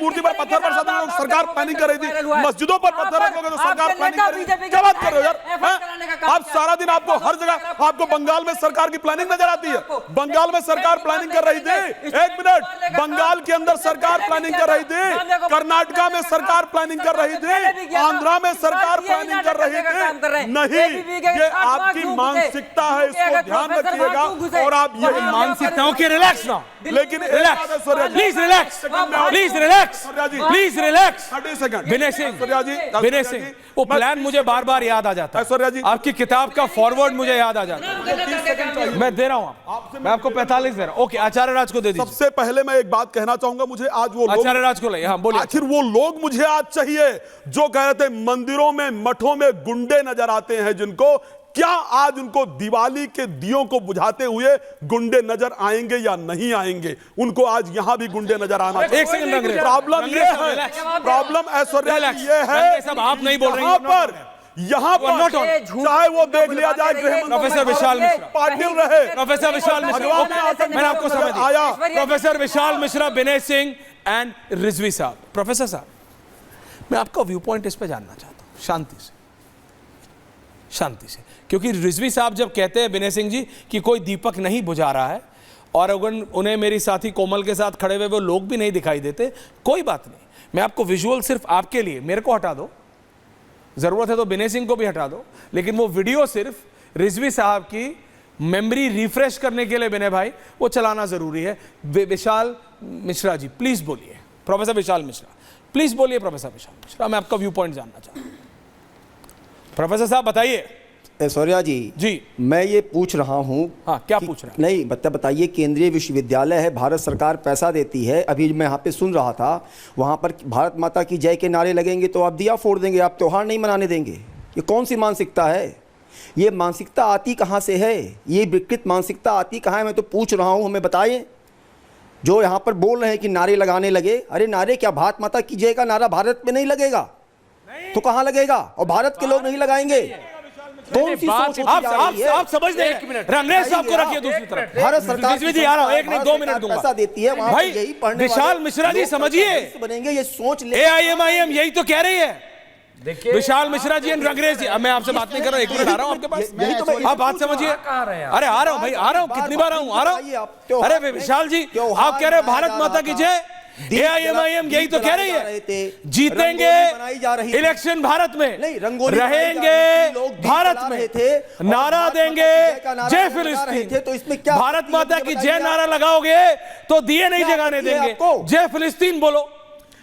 मूर्ति पर पत्थर बरसाते लोग सरकार प्लानिंग कर रही थी, मस्जिदों पर पत्थर रखोगे तो सरकार प्लानिंग कर रही थी। क्या बात कर रहे हो यार? आप सारा दिन आपको हर जगह, आपको बंगाल में सरकार की प्लानिंग नजर आती है। बंगाल में सरकार प्लानिंग कर रही थी, एक मिनट, बंगाल के अंदर सरकार प्लानिंग कर रही थी, कर्नाटका में सरकार प्लानिंग कर रही थी, आंध्रा में सरकार प्लानिंग कर रही थी। नहीं, ये आपकी मानसिकता है, इसको ध्यान रखिएगा। और आप ये मानसिकताओं के रिलैक्स ना, लेकिन relax, please relax, please relax, please relax. 30 second Vinay Singh, वो प्लान मुझे बार बार याद आ जाता है, आपकी किताब का फॉरवर्ड मुझे याद आ जाता है। मैं दे रहा हूं, मैं आपको 45 दे रहा हूं। ओके, आचार्य राज को दे दीजिए। सबसे पहले मैं एक बात कहना चाहूंगा, मुझे आज वो लोग, आचार्य राज को ले, हाँ बोलिए। आखिर वो लोग मुझे आज चाहिए जो कह रहे थे मंदिरों में, मठों में गुंडे नजर आते हैं जिनको, क्या आज उनको दिवाली के दियों को बुझाते हुए गुंडे नजर आएंगे या नहीं आएंगे? उनको आज यहां भी गुंडे नजर आना चाहिए। एक सेकंड, प्रॉब्लम ये है, प्रॉब्लम ऐश्वर्या ये है, सब आप नहीं बोल रहे हैं। यहाँ पर चाहे वो देख लिया जाए प्रोफेसर विशाल मिश्रा पाटिल रहे, प्रोफेसर विशाल मिश्रा, मैंने आपको समझ आया, प्रोफेसर विशाल मिश्रा, विनय सिंह एंड रिजवी साहब। प्रोफेसर साहब, मैं आपका व्यू पॉइंट इस पे जानना चाहता हूं, शांति से, क्योंकि रिजवी साहब जब कहते हैं विनय सिंह जी कि कोई दीपक नहीं बुझा रहा है, और अगर उन्हें मेरी साथी कोमल के साथ खड़े हुए वो लोग भी नहीं दिखाई देते, कोई बात नहीं, मैं आपको विजुअल सिर्फ आपके लिए, मेरे को हटा दो, जरूरत है तो विनय सिंह को भी हटा दो, लेकिन वो वीडियो सिर्फ रिजवी साहब की मेमोरी रिफ्रेश करने के लिए विनय भाई वो चलाना जरूरी है। विशाल मिश्रा जी प्लीज बोलिए, प्रोफेसर विशाल मिश्रा प्लीज बोलिए। प्रोफेसर विशाल मिश्रा, मैं आपका व्यू पॉइंट जानना चाहता हूं। प्रोफेसर साहब बताइए। ऐश्वर्या जी, मैं ये पूछ रहा हूँ। हाँ, क्या पूछ रहे हैं? नहीं बताइए, केंद्रीय विश्वविद्यालय है, भारत सरकार पैसा देती है। अभी मैं यहाँ पे सुन रहा था, वहाँ पर भारत माता की जय के नारे लगेंगे तो आप दिया फोड़ देंगे, आप त्योहार नहीं मनाने देंगे। ये कौन सी मानसिकता है? ये मानसिकता आती कहाँ से है? ये विकृत मानसिकता आती कहाँ है? मैं तो पूछ रहा हूँ, हमें बताइए। जो यहाँ पर बोल रहे हैं कि नारे लगाने लगे, अरे नारे क्या, भारत माता की जय का नारा भारत में नहीं लगेगा तो कहाँ लगेगा? और भारत के लोग नहीं लगाएंगे? कौन सी सोच आप समझ नहीं। एक मिनट, रंगरेज साहब को रखिए दूसरी तरफ। भारत सरकार जी आ रहा हूं, 1 नहीं 2 मिनट दूंगा। पैसा देती है वहां भाई, यही पढ़ने विशाल मिश्रा जी समझिए, बनेंगे ये सोच ले। AIMIM यही तो कह रही है। विशाल मिश्रा जी, रंगरेज जी, मैं आपसे बात नहीं कर रहा, 1 मिनट आ रहा हूं आपके पास, आप बात समझिए। अरे आ रहा हूं भाई, आ रहा हूं, कितनी बार आ रहा हूं। अरे विशाल जी, आप कह रहे हैं भारत माता की जय, AIMIM यही तो कह रही है, जीतेंगे इलेक्शन भारत में, रहेंगे भारत में, नारा देंगे जय फिलिस्तीन। तो इसमें क्या भारत माता की जय नारा लगाओगे तो दिए नहीं जगाने देंगे, जय फिलिस्तीन बोलो।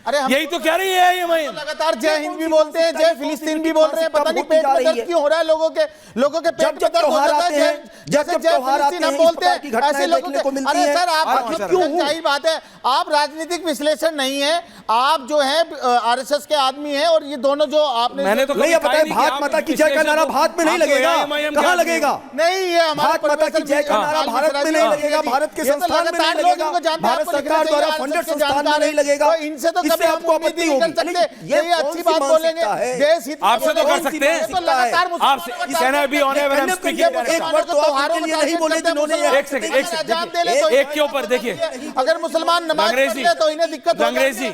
अरे यही तो कह रही है AIMIM। लगातार जय हिंद भी बोलते हैं, जय फिलिस्तीन भी बोल रहे हैं, पता नहीं पेट में दर्द क्यों हो रहा है लोगों के पेट में दर्द हो जाता है जैसे जय फिलिस्तीन हम बोलते हैं, ऐसे लोगों को। अरे सर, आप जाहिर बात है, आप राजनीतिक विश्लेषण नहीं है, आप जो है RSS के आदमी हैं, और ये दोनों जो आपने मैंने तो नहीं बताया, भारत माता की जय का नारा भारत में नहीं लगेगा, कहाँ लगेगा? नहीं, ये भारत माता की जय का नारा भारत में नहीं लगेगा, भारत के संस्थान में नहीं लगेगा, भारत सरकार द्वारा फंडेड संस्थान में नहीं लगेगा। इनसे तो इससे आपको आपत्ति होगी? ये अच्छी बात बोलेंगे, देश हित आपसे तो कर सकते हैं, आपसे नहीं बोले जिन्होंने। एक के ऊपर देखिए, अगर मुसलमान नमाज पढ़ ले तो इन्हें दिक्कत होगी। अंग्रेजी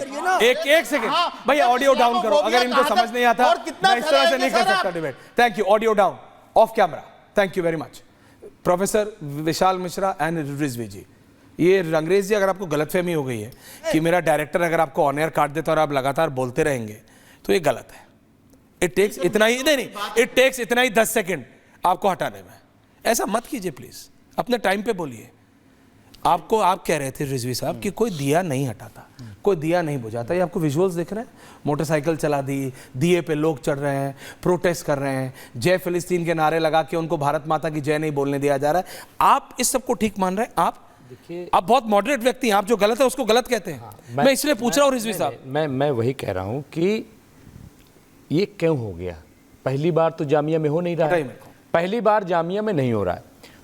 एक सेकंड भैया, ऑडियो डाउन करो, अगर इनको समझ नहीं आता मैं इस तरह से नहीं कर सकता debate. Thank you, audio down, off camera, thank you very much. Professor Vishal Mishra and Rizvi ji, ये रंगरेज जी, अगर आपको गलतफहमी हो गई है कि मेरा डायरेक्टर अगर आपको ऑन एयर काट देता और आप लगातार बोलते रहेंगे तो ये गलत है। इट टेक्स इतना ही, नहीं, इट टेक्स इतना ही 10 सेकंड आपको हटाने में। ऐसा मत कीजिए प्लीज, अपने टाइम पे बोलिए। आपको, आप कह रहे थे रिजवी साहब कि कोई दिया नहीं हटाता, कोई दिया नहीं बुझाता। ये आपको विजुअल्स दिख रहे हैं, मोटरसाइकिल चला दी, दिए पे लोग चढ़ रहे हैं, प्रोटेस्ट कर रहे हैं, जय फिलिस्तीन के नारे लगा के उनको भारत माता की जय नहीं बोलने दिया जा रहा है। आप इस सबको ठीक मान रहे हैं? आप बहुत मॉडरेट व्यक्ति हैं, आप जो गलत है उसको गलत कहते हैं। मैं इसलिए पूछ रहा हूँ रिजवी साहब। मैं वही कह रहा हूँ कि ये क्यों हो गया। पहली बार तो जामिया में हो नहीं रहा है, पहली बार जामिया में नहीं हो रहा है,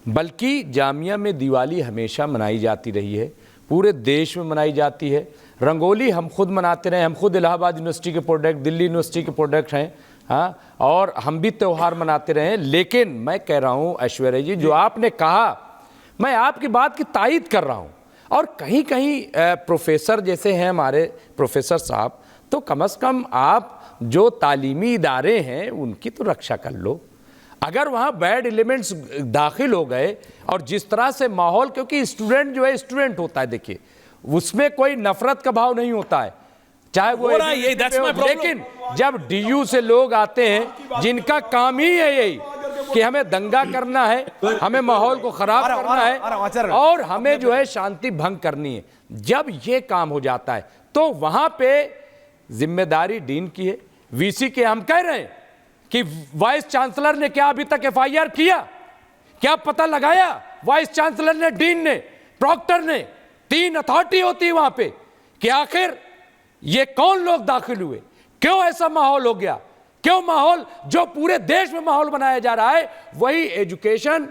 बल्कि जामिया में दिवाली हमेशा मनाई जाती रही है, पूरे देश में मनाई जाती है। रंगोली हम खुद मनाते रहे, हम खुद इलाहाबाद यूनिवर्सिटी के प्रोडक्ट, दिल्ली यूनिवर्सिटी के प्रोडक्ट हैं, हाँ, और हम भी त्यौहार मनाते रहे। लेकिन मैं कह रहा हूँ ऐश्वर्या जी, जो आपने कहा, मैं आपकी बात की तायीद कर रहा हूँ। और कहीं कहीं प्रोफेसर जैसे हैं हमारे प्रोफेसर साहब, तो कम से कम आप जो तालीमी इदारे हैं उनकी तो रक्षा कर लो। अगर वहाँ बैड एलिमेंट्स दाखिल हो गए और जिस तरह से माहौल, क्योंकि स्टूडेंट जो है स्टूडेंट होता है, देखिए उसमें कोई नफरत का भाव नहीं होता है, चाहे वो लेकिन जब डीयू से लोग आते हैं जिनका काम ही है यही कि हमें दंगा करना है, हमें माहौल को खराब करना है और हमें जो है शांति भंग करनी है, जब ये काम हो जाता है तो वहां पे जिम्मेदारी डीन की है, वीसी के। हम कह रहे हैं कि वाइस चांसलर ने क्या अभी तक एफआईआर किया, क्या पता लगाया वाइस चांसलर ने, डीन ने, प्रॉक्टर ने, 3 अथॉरिटी होती है वहां पे कि आखिर ये कौन लोग दाखिल हुए, क्यों ऐसा माहौल हो गया, क्यों माहौल जो पूरे देश में माहौल बनाया जा रहा है वही एजुकेशन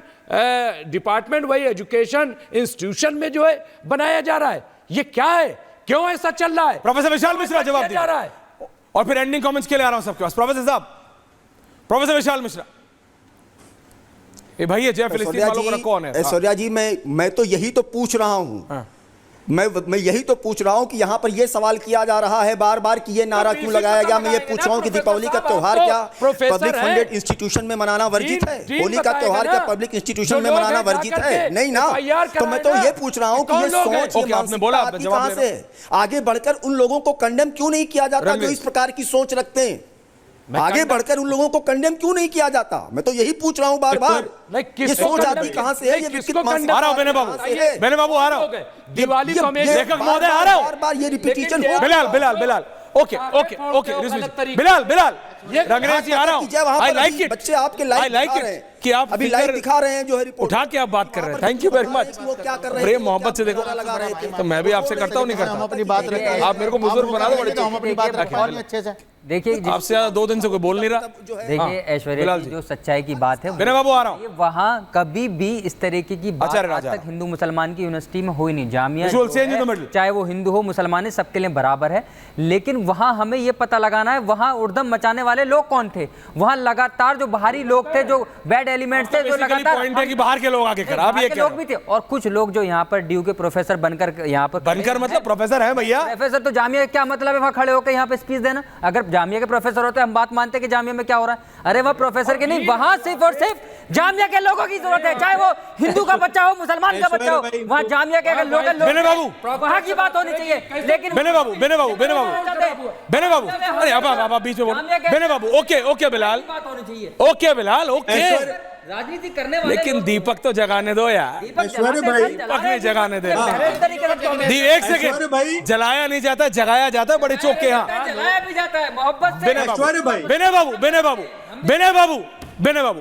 डिपार्टमेंट, वही एजुकेशन इंस्टीट्यूशन में जो है बनाया जा रहा है, ये क्या है, क्यों ऐसा चल रहा है? प्रोफेसर विशाल मिश्रा जवाब जा रहा है। और फिर एंडिंग कमेंट्स के लिए आ रहा हूं सबके पास। प्रोफेसर साहब, प्रोफेसर विशाल मिश्रा, ये भाई ये जय फिलिस्तीन वालों का कौन है? ऐश्वर्या जी, मैं तो यही तो पूछ रहा हूं, मैं यही तो पूछ रहा हूं कि यहां पर यह सवाल किया जा रहा है बार बार कि ये नारा क्यों लगाया गया। मैं ये पूछ रहा हूं कि दीपावली का त्योहार क्या पब्लिक फंडेड इंस्टीट्यूशन में मनाना वर्जित है? होली का त्योहार क्या पब्लिक इंस्टीट्यूशन में मनाना वर्जित है? नहीं ना। तो मैं तो ये पूछ रहा हूं कि ये सोच, ये मानसिकता आती कहां से? आगे बढ़कर उन लोगों को कंडेम क्यों नहीं किया जाता जो इस प्रकार की सोच रखते हैं? आगे बढ़कर उन लोगों को कंडेम क्यों नहीं किया जाता? मैं तो यही पूछ रहा हूं बार बार, ये सोच आती कहां से है? ये विकृत मानसिकता आ रहा हूं, मैंने बाबू आ रहा हूं, दिवाली को हमें लेखक महोदय आ रहा हूं, बार बार ये रिपीटिशन हो। बिलाल ओके बिलाल रंगरेज जी आ रहा हूं। आई लाइक इट, बच्चे आपके लाइव दिखा रहे हैं कि आप अभी लाइव दिखा रहे हैं जो है रिपोर्ट उठा के आप बात कर रहे हैं। Thank you very much. वो क्या कर रहे हैं? प्रेम मोहब्बत से देखो तो मैं भी आपसे करता हूं, नहीं करता? हम अपनी बात रखते हैं, आप मेरे को बुजुर्ग बना दो, बड़े हम अपनी बात रखें और भी अच्छे से। देखिए आपसे ज्यादा 2 दिन से कोई बोल नहीं रहा। देखिए ऐश्वर्या की जो सच्चाई की बात है, विनय बाबू आ रहा हूं। वहाँ कभी भी इस तरीके की बात आज तक हिंदू मुसलमान की यूनिवर्सिटी में हुई नहीं। जामिया चाहे वो हिंदू हो मुसलमान है, सबके लिए बराबर है। लेकिन वहाँ हमें ये पता लगाना है वहाँ उड़दम मचाने वाले लोग कौन थे। वहाँ लगातार जो बाहरी लोग थे, जो बैड एलिमेंट्स थे, जो लगातार पॉइंट है कि बाहर के लोग आगे कर, आप ये लोग भी थे और कुछ लोग जो यहाँ पर ड्यू के प्रोफेसर बनकर यहाँ पर मतलब प्रोफेसर है भैया। प्रोफेसर तो जामिया क्या मतलब है वहाँ खड़े होकर यहाँ पे स्पीच देना? अगर जामिया के प्रोफेसर होते हम बात मानते कि जामिया में क्या हो रहा है। अरे वह प्रोफेसर के नहीं, वहाँ सिर्फ और सिर्फ जामिया के लोगों की जरूरत है, चाहे वो हिंदू का बच्चा हो, मुसलमान का बच्चा हो, वहाँ जामिया के अगर लोग वहाँ की बात होनी चाहिए। लेकिन बेने बाबू अरे अब बीच में बोल। बेने बाबू okay Bilal, okay Bilal, okay राजनीति करने वाले, लेकिन दीपक तो जगाने दो यार। दीपक नहीं जगाने दे। एक सेकंड, जलाया नहीं जाता, जगाया जाता है बड़े चौक के यहाँ। जलाया भी जाता है मोहब्बत से। बेने बाबू